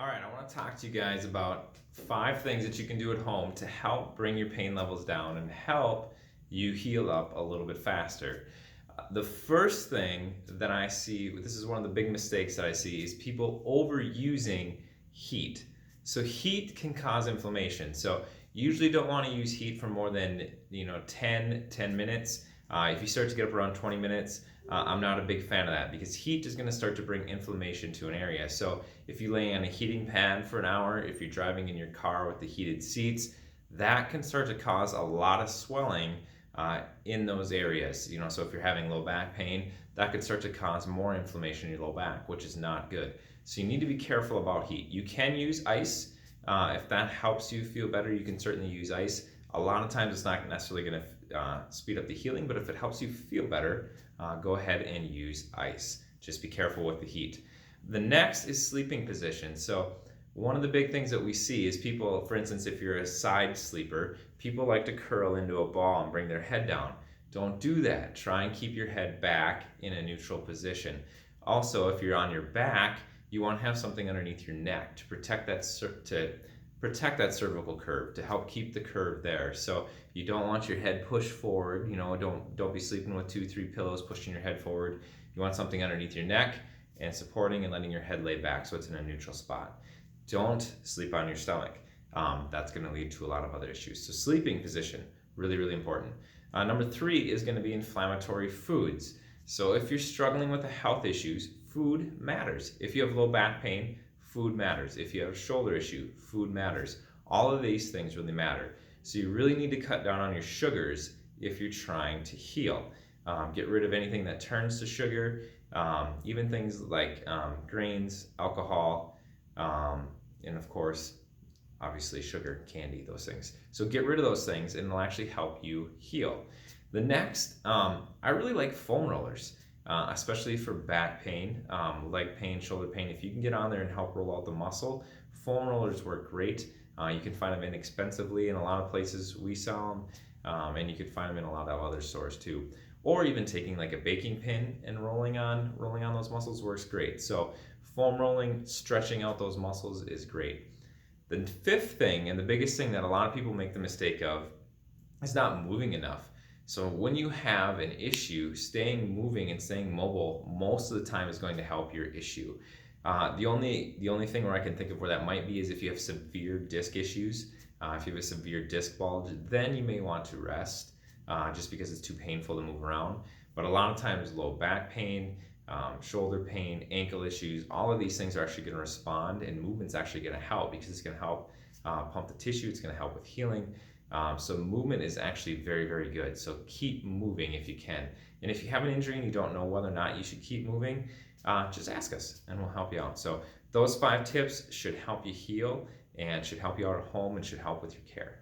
All right, I want to talk to you guys about 5 things that you can do at home to help bring your pain levels down and help you heal up a little bit faster. The first thing that I see, this is one of the big mistakes that I see, is people overusing heat. So heat can cause inflammation. So you usually don't want to use heat for more than 10 minutes. If you start to get up around 20 minutes, I'm not a big fan of that because heat is going to start to bring inflammation to an area. So if you lay on a heating pad for an hour, if you're driving in your car with the heated seats, that can start to cause a lot of swelling in those areas. So if you're having low back pain, that could start to cause more inflammation in your low back, which is not good. So you need to be careful about heat. You can use ice. If that helps you feel better, you can certainly use ice. A lot of times it's not necessarily going to speed up the healing, but if it helps you feel better, go ahead and use ice. Just be careful with the heat. The next is sleeping position. So one of the big things that we see is people, for instance, if you're a side sleeper, people like to curl into a ball and bring their head down. Don't do that. Try and keep your head back in a neutral position. Also, if you're on your back, you want to have something underneath your neck to protect that cervical curve, to help keep the curve there. So you don't want your head pushed forward. Don't be sleeping with 2-3 pillows pushing your head forward. You want something underneath your neck and supporting and letting your head lay back so it's in a neutral spot. Don't sleep on your stomach. That's going to lead to a lot of other issues. So sleeping position, really, really important. Number 3 is going to be inflammatory foods. So if you're struggling with the health issues, food matters. If you have low back pain, food matters. If you have a shoulder issue, food matters. All of these things really matter. So you really need to cut down on your sugars if you're trying to heal. Get rid of anything that turns to sugar, even things like grains, alcohol, and of course, obviously sugar, candy, those things. So get rid of those things and it'll actually help you heal. The next, I really like foam rollers. Especially for back pain, leg pain, shoulder pain. If you can get on there and help roll out the muscle, foam rollers work great. You can find them inexpensively in a lot of places we sell them, and you can find them in a lot of other stores too. Or even taking like a baking pin and rolling on those muscles works great. So foam rolling, stretching out those muscles is great. The 5th thing, and the biggest thing that a lot of people make the mistake of, is not moving enough. So when you have an issue, staying moving and staying mobile most of the time is going to help your issue. The only thing where I can think of where that might be is if you have severe disc issues. If you have a severe disc bulge, then you may want to rest just because it's too painful to move around. But a lot of times low back pain, shoulder pain, ankle issues, all of these things are actually going to respond, and movement's actually going to help because it's going to help pump the tissue. It's going to help with healing. So movement is actually very, very good. So keep moving if you can. And if you have an injury and you don't know whether or not you should keep moving, just ask us and we'll help you out. So those 5 tips should help you heal and should help you out at home and should help with your care.